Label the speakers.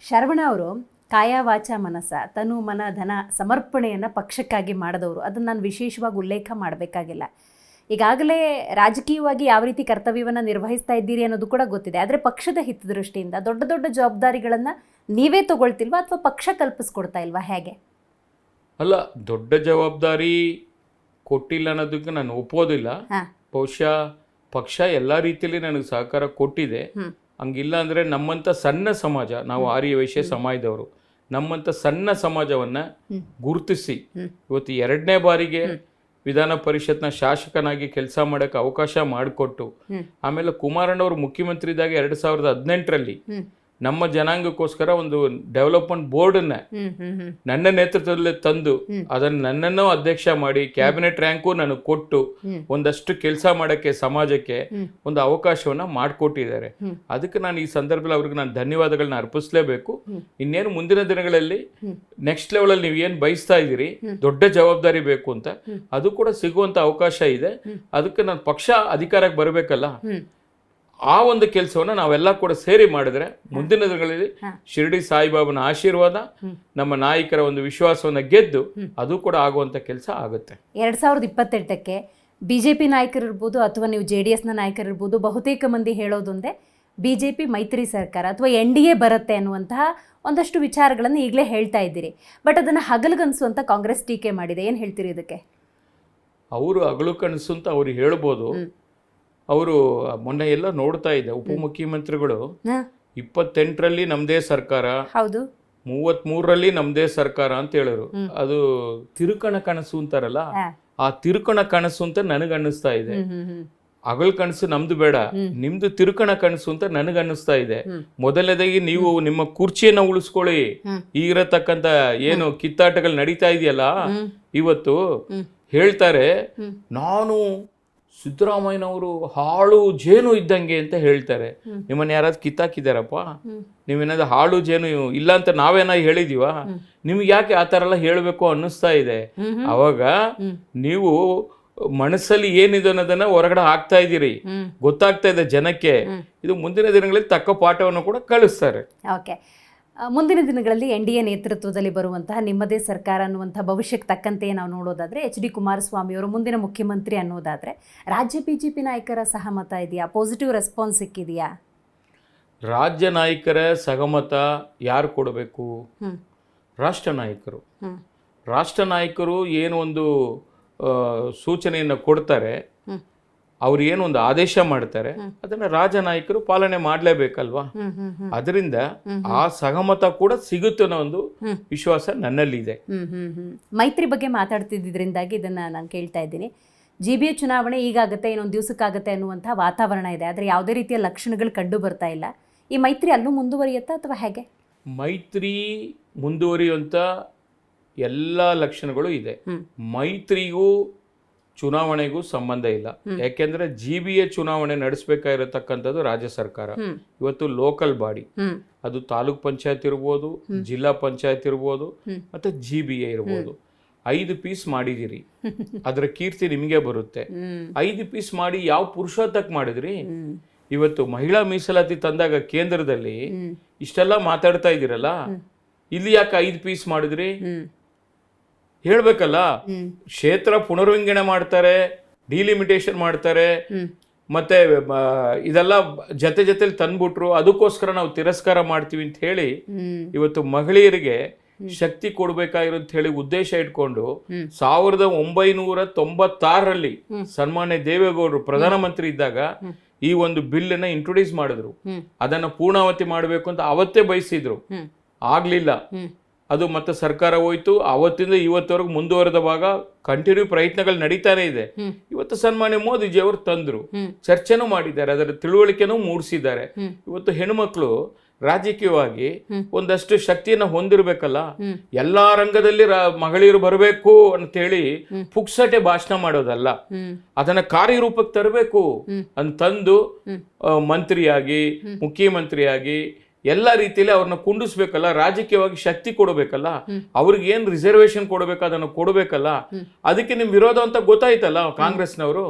Speaker 1: ಶರವಣ ಅವರು ಕಾಯ ವಾಚ ಮನಸ ತನು ಮನ ಧನ ಸಮರ್ಪಣೆಯನ್ನು ಪಕ್ಷಕ್ಕಾಗಿ ಮಾಡಿದವರು. ಅದನ್ನು ನಾನು ವಿಶೇಷವಾಗಿ ಉಲ್ಲೇಖ ಮಾಡಬೇಕಾಗಿಲ್ಲ. ಈಗಾಗಲೇ ರಾಜಕೀಯವಾಗಿ ಯಾವ ರೀತಿ ಕರ್ತವ್ಯವನ್ನು ನಿರ್ವಹಿಸ್ತಾ ಇದ್ದೀರಿ ಅನ್ನೋದು ಕೂಡ ಗೊತ್ತಿದೆ. ಆದರೆ ಪಕ್ಷದ ಹಿತದೃಷ್ಟಿಯಿಂದ ದೊಡ್ಡ ದೊಡ್ಡ ಜವಾಬ್ದಾರಿಗಳನ್ನು ನೀವೇ ತಗೊಳ್ತಿಲ್ವಾ ಅಥವಾ ಪಕ್ಷ ಕಲ್ಪಿಸ್ಕೊಡ್ತಾ ಇಲ್ವಾ, ಹೇಗೆ?
Speaker 2: ಅಲ್ಲ, ದೊಡ್ಡ ಜವಾಬ್ದಾರಿ ಕೊಟ್ಟಿಲ್ಲ ಅನ್ನೋದಕ್ಕೆ ನಾನು ಒಪ್ಪೋದಿಲ್ಲ. ಬಹುಶಃ ಪಕ್ಷ ಎಲ್ಲ ರೀತಿಯಲ್ಲಿ ನನಗೆ ಸಹಕಾರ ಕೊಟ್ಟಿದೆ. ಹಂಗಿಲ್ಲ ಅಂದರೆ ನಮ್ಮಂಥ ಸಣ್ಣ ಸಮಾಜ, ನಾವು ಆರ್ಯ ವೈಶ್ಯ ಸಮಾಜದವರು, ನಮ್ಮಂಥ ಸಣ್ಣ ಸಮಾಜವನ್ನು ಗುರುತಿಸಿ ಇವತ್ತು 2ನೇ ಬಾರಿಗೆ ವಿಧಾನ ಪರಿಷತ್ನ ಶಾಸಕನಾಗಿ ಕೆಲಸ ಮಾಡೋಕ್ಕೆ ಅವಕಾಶ ಮಾಡಿಕೊಟ್ಟು, ಆಮೇಲೆ ಕುಮಾರಣ್ಣವರು ಮುಖ್ಯಮಂತ್ರಿ ಇದ್ದಾಗ 2018ರಲ್ಲಿ ನಮ್ಮ ಜನಾಂಗಕ್ಕೋಸ್ಕರ ಒಂದು ಡೆವಲಪ್ಮೆಂಟ್ ಬೋರ್ಡನ್ನ ನನ್ನ ನೇತೃತ್ವದಲ್ಲೇ ತಂದು ಅದನ್ನು ನನ್ನನ್ನು ಅಧ್ಯಕ್ಷ ಮಾಡಿ ಕ್ಯಾಬಿನೆಟ್ ರ್ಯಾಂಕು ನನಗೆ ಕೊಟ್ಟು ಒಂದಷ್ಟು ಕೆಲಸ ಮಾಡೋಕ್ಕೆ ಸಮಾಜಕ್ಕೆ ಒಂದು ಅವಕಾಶವನ್ನ ಮಾಡಿಕೊಟ್ಟಿದ್ದಾರೆ. ಅದಕ್ಕೆ ನಾನು ಈ ಸಂದರ್ಭದಲ್ಲಿ ಅವ್ರಿಗೆ ನಾನು ಧನ್ಯವಾದಗಳನ್ನ ಅರ್ಪಿಸಲೇಬೇಕು. ಇನ್ನೇನು ಮುಂದಿನ ದಿನಗಳಲ್ಲಿ ನೆಕ್ಸ್ಟ್ ಲೆವೆಲಲ್ಲಿ ನೀವು ಏನು ಬಯಸ್ತಾ ಇದ್ದೀರಿ, ದೊಡ್ಡ ಜವಾಬ್ದಾರಿ ಬೇಕು ಅಂತ, ಅದು ಕೂಡ ಸಿಗುವಂತ ಅವಕಾಶ ಇದೆ. ಅದಕ್ಕೆ ನಾನು ಪಕ್ಷ ಅಧಿಕಾರಕ್ಕೆ ಬರಬೇಕಲ್ಲ, ಆ ಒಂದು ಕೆಲಸವನ್ನು ನಾವೆಲ್ಲ ಕೂಡ ಸೇರಿ ಮಾಡಿದ್ರೆ ಮುಂದಿನ ದಿನಗಳಲ್ಲಿ ಶಿರಡಿ ಸಾಯಿಬಾಬನ ಆಶೀರ್ವಾದ, ನಮ್ಮ ನಾಯಕರ ಒಂದು ವಿಶ್ವಾಸವನ್ನ ಗೆದ್ದು ಅದು ಕೂಡ ಆಗುವಂತ ಕೆಲಸ ಆಗುತ್ತೆ.
Speaker 1: 2028ಕ್ಕೆ ಬಿಜೆಪಿ ನಾಯಕರಿರ್ಬೋದು ಅಥವಾ ನೀವು JDSನ ನಾಯಕರಿರ್ಬೋದು, ಬಹುತೇಕ ಮಂದಿ ಹೇಳೋದೊಂದೇ ಬಿಜೆಪಿ ಮೈತ್ರಿ ಸರ್ಕಾರ ಅಥವಾ NDA ಬರುತ್ತೆ ಅನ್ನುವಂತಹ ಒಂದಷ್ಟು ವಿಚಾರಗಳನ್ನು ಈಗಲೇ ಹೇಳ್ತಾ ಇದ್ದೀರಿ. ಬಟ್ ಅದನ್ನು ಹಗಲುಗನಸು ಅಂತ ಕಾಂಗ್ರೆಸ್ ಟೀಕೆ ಮಾಡಿದೆ. ಏನು ಹೇಳ್ತೀರಿ ಇದಕ್ಕೆ?
Speaker 2: ಅವರು ಹಗಲು ಕನಸು ಅಂತ ಅವ್ರು ಹೇಳ್ಬೋದು. ಅವರು ಮೊನ್ನೆ ಎಲ್ಲ ನೋಡ್ತಾ ಇದ್ದೆ, ಉಪಮುಖ್ಯಮಂತ್ರಿಗಳು 28ರಲ್ಲಿ ನಮ್ದೇ ಸರ್ಕಾರ,
Speaker 1: ಹೌದು
Speaker 2: 33ರಲ್ಲಿ ನಮ್ದೇ ಸರ್ಕಾರ ಅಂತ ಹೇಳಿದ್ರು. ಅದು ತಿರುಕಣ ಕನಸು ಅಂತಾರಲ್ಲ, ಆ ತಿರುಕಣ ಕನಸು ಅಂತ ನನಗನ್ನಿಸ್ತಾ ಇದೆ. ಹಗಲ್ ಕನಸು ನಮ್ದು ಬೇಡ, ನಿಮ್ದು ತಿರುಕಣ ಕನಸು ಅಂತ ನನಗನ್ನಿಸ್ತಾ ಇದೆ. ಮೊದಲನೇದಾಗಿ ನೀವು ನಿಮ್ಮ ಕುರ್ಚಿಯನ್ನ ಉಳಿಸ್ಕೊಳ್ಳಿ. ಈಗಿರತಕ್ಕಂತ ಏನು ಕಿತ್ತಾಟಗಳು ನಡೀತಾ ಇದೆಯಲ್ಲ, ಇವತ್ತು ಹೇಳ್ತಾರೆ ನಾನು ಸಿದ್ದರಾಮಯ್ಯನವರು ಹಾಳು ಜೇನು ಇದ್ದಂಗೆ ಅಂತ ಹೇಳ್ತಾರೆ. ನಿಮ್ಮನ್ನ ಯಾರಾದ್ರು ಕಿತ್ತಾಕಿದಾರಪ್ಪ? ನೀವೇನಾದ್ರು ಹಾಳು ಜೇನು ಇಲ್ಲ ಅಂತ ನಾವೇನಾದ್ರು ಹೇಳಿದೀವ? ನಿಮ್ಗೆ ಯಾಕೆ ಆ ಥರ ಎಲ್ಲ ಹೇಳಬೇಕು ಅನ್ನಿಸ್ತಾ ಇದೆ? ಅವಾಗ ನೀವು ಮನಸ್ಸಲ್ಲಿ ಏನಿದೆ ಅನ್ನೋದನ್ನ ಹೊರಗಡೆ ಹಾಕ್ತಾ ಇದ್ದೀರಿ, ಗೊತ್ತಾಗ್ತಾ ಇದೆ ಜನಕ್ಕೆ. ಇದು ಮುಂದಿನ ದಿನಗಳಲ್ಲಿ ತಕ್ಕ ಪಾಠವನ್ನು ಕೂಡ ಕಳಿಸ್ತಾರೆ.
Speaker 1: ಓಕೆ, ಮುಂದಿನ ದಿನಗಳಲ್ಲಿ NDA ನೇತೃತ್ವದಲ್ಲಿ ಬರುವಂತಹ ನಿಮ್ಮದೇ ಸರ್ಕಾರ ಅನ್ನುವಂಥ ಭವಿಷ್ಯಕ್ಕೆ ತಕ್ಕಂತೆ ನಾವು ನೋಡೋದಾದರೆ HD ಕುಮಾರಸ್ವಾಮಿ ಅವರು ಮುಂದಿನ ಮುಖ್ಯಮಂತ್ರಿ ಅನ್ನೋದಾದರೆ ರಾಜ್ಯ BJP ನಾಯಕರ ಸಹಮತ ಇದೆಯಾ? ಪಾಸಿಟಿವ್ ರೆಸ್ಪಾನ್ಸ್ ಸಿಕ್ಕಿದೆಯಾ?
Speaker 2: ರಾಜ್ಯ ನಾಯಕರ ಸಹಮತ ಯಾರು ಕೊಡಬೇಕು? ರಾಷ್ಟ್ರ ನಾಯಕರು. ರಾಷ್ಟ್ರ ನಾಯಕರು ಏನು ಒಂದು ಸೂಚನೆಯನ್ನು ಕೊಡ್ತಾರೆ, ಅವ್ರು ಏನೊಂದು ಆದೇಶ ಮಾಡ್ತಾರೆ, ಅದನ್ನ ರಾಜ ನಾಯಕರು ಪಾಲನೆ ಮಾಡಲೇಬೇಕಲ್ವಾ? ಅದರಿಂದ ಆ ಸಹಮತ ಕೂಡ ಸಿಗುತ್ತೆ ಅನ್ನೋ ಒಂದು ವಿಶ್ವಾಸ ನನ್ನಲ್ಲಿದೆ.
Speaker 1: ಮೈತ್ರಿ ಬಗ್ಗೆ ಮಾತಾಡ್ತಿದ್ದರಿಂದಾಗಿ ಇದನ್ನ ನಾನು ಕೇಳ್ತಾ ಇದ್ದೀನಿ. GBA ಚುನಾವಣೆ ಈಗಾಗುತ್ತೆ, ಇನ್ನೊಂದು ದಿವಸಕ್ಕಾಗತ್ತೆ ಅನ್ನುವಂಥ ವಾತಾವರಣ ಇದೆ. ಆದರೆ ಯಾವುದೇ ರೀತಿಯ ಲಕ್ಷಣಗಳು ಕಂಡು ಬರ್ತಾ ಇಲ್ಲ. ಈ ಮೈತ್ರಿ ಅಲ್ಲೂ ಮುಂದುವರಿಯುತ್ತಾ ಅಥವಾ ಹೇಗೆ?
Speaker 2: ಮೈತ್ರಿ ಮುಂದುವರಿಯುವಂಥ ಎಲ್ಲ ಲಕ್ಷಣಗಳು ಇದೆ. ಮೈತ್ರಿಗೂ ಚುನಾವಣೆಗೂ ಸಂಬಂಧ ಇಲ್ಲ. ಯಾಕೆಂದ್ರೆ GBA ಚುನಾವಣೆ ನಡೆಸಬೇಕಾಗಿರತಕ್ಕಂಥದ್ದು ರಾಜ್ಯ ಸರ್ಕಾರ. ಇವತ್ತು ಲೋಕಲ್ ಬಾಡಿ, ಅದು ತಾಲೂಕ್ ಪಂಚಾಯತ್ ಇರ್ಬೋದು, ಜಿಲ್ಲಾ ಪಂಚಾಯತ್ ಇರ್ಬೋದು, ಮತ್ತೆ GBA ಇರ್ಬೋದು. 5 ಪೀಸ್ ಮಾಡಿದಿರಿ, ಅದರ ಕೀರ್ತಿ ನಿಮಗೆ ಬರುತ್ತೆ. 5 ಪೀಸ್ ಮಾಡಿ ಯಾವ ಪುರುಷೋತ್ತಕ್ಕೆ ಮಾಡಿದ್ರಿ? ಇವತ್ತು ಮಹಿಳಾ ಮೀಸಲಾತಿ ತಂದಾಗ ಕೇಂದ್ರದಲ್ಲಿ ಇಷ್ಟೆಲ್ಲ ಮಾತಾಡ್ತಾ ಇದ್ದೀರಲ್ಲ, ಇಲ್ಲಿ ಯಾಕೆ 5 ಪೀಸ್ ಮಾಡಿದ್ರಿ? ಹೇಳ್ಬೇಕಲ್ಲ. ಕ್ಷೇತ್ರ ಪುನರ್ವಿಂಗಡಣೆ ಮಾಡ್ತಾರೆ, ಡಿಲಿಮಿಟೇಷನ್ ಮಾಡ್ತಾರೆ, ಮತ್ತೆ ಇದೆಲ್ಲ ಜೊತೆಲಿ ತಂದ್ಬಿಟ್ರು, ಅದಕ್ಕೋಸ್ಕರ ನಾವು ತಿರಸ್ಕಾರ ಮಾಡ್ತೀವಿ ಅಂತ ಹೇಳಿ ಇವತ್ತು ಮಹಿಳೆಯರಿಗೆ ಶಕ್ತಿ ಕೊಡ್ಬೇಕಾಗಿರೋಂತ ಹೇಳಿ ಉದ್ದೇಶ ಇಟ್ಕೊಂಡು 1996ರಲ್ಲಿ ಸನ್ಮಾನ್ಯ ದೇವೇಗೌಡರು ಪ್ರಧಾನಮಂತ್ರಿ ಇದ್ದಾಗ ಈ ಒಂದು ಬಿಲ್ ಅನ್ನ ಇಂಟ್ರೊಡ್ಯೂಸ್ ಮಾಡಿದ್ರು. ಅದನ್ನ ಪೂರ್ಣಾವತಿ ಮಾಡಬೇಕು ಅಂತ ಅವತ್ತೇ ಬಯಸಿದ್ರು, ಆಗ್ಲಿಲ್ಲ. ಅದು ಮತ್ತೆ ಸರ್ಕಾರ ಹೋಯ್ತು. ಅವತ್ತಿಂದ ಇವತ್ತವರೆಗೂ ಮುಂದುವರೆದ ಭಾಗ ಕಂಟಿನ್ಯೂ ಪ್ರಯತ್ನಗಳು ನಡೀತಾನೆ ಇದೆ. ಇವತ್ತು ಸನ್ಮಾನ್ಯ ಮೋದಿಜಿ ಅವರು ತಂದ್ರು, ಚರ್ಚೆನೂ ಮಾಡಿದ್ದಾರೆ, ಅದರ ತಿಳುವಳಿಕೆನೂ ಮೂಡಿಸಿದ್ದಾರೆ. ಇವತ್ತು ಹೆಣ್ಮಕ್ಳು ರಾಜಕೀಯವಾಗಿ ಒಂದಷ್ಟು ಶಕ್ತಿಯನ್ನ ಹೊಂದಿರಬೇಕಲ್ಲ. ಎಲ್ಲಾ ರಂಗದಲ್ಲಿ ಮಹಿಳೆಯರು ಬರಬೇಕು ಅಂತೇಳಿ ಪುಕ್ಸಟೆ ಭಾಷಣ ಮಾಡೋದಲ್ಲ, ಅದನ್ನ ಕಾರ್ಯರೂಪಕ್ಕೆ ತರಬೇಕು ಅಂತಂದು ಮಂತ್ರಿಯಾಗಿ, ಮುಖ್ಯಮಂತ್ರಿಯಾಗಿ ಎಲ್ಲ ರೀತಿಯಲ್ಲಿ ಅವ್ರನ್ನ ಕುಂಡಿಸ್ಬೇಕಲ್ಲ, ರಾಜಕೀಯವಾಗಿ ಶಕ್ತಿ ಕೊಡಬೇಕಲ್ಲ, ಅವ್ರಿಗೆ ಏನ್ ರಿಸರ್ವೇಶನ್ ಕೊಡಬೇಕು ಅದನ್ನು ಕೊಡಬೇಕಲ್ಲ. ಅದಕ್ಕೆ ನಿಮ್ ವಿರೋಧ ಅಂತ ಗೊತ್ತಾಯ್ತಲ್ಲ ಕಾಂಗ್ರೆಸ್ನವರು.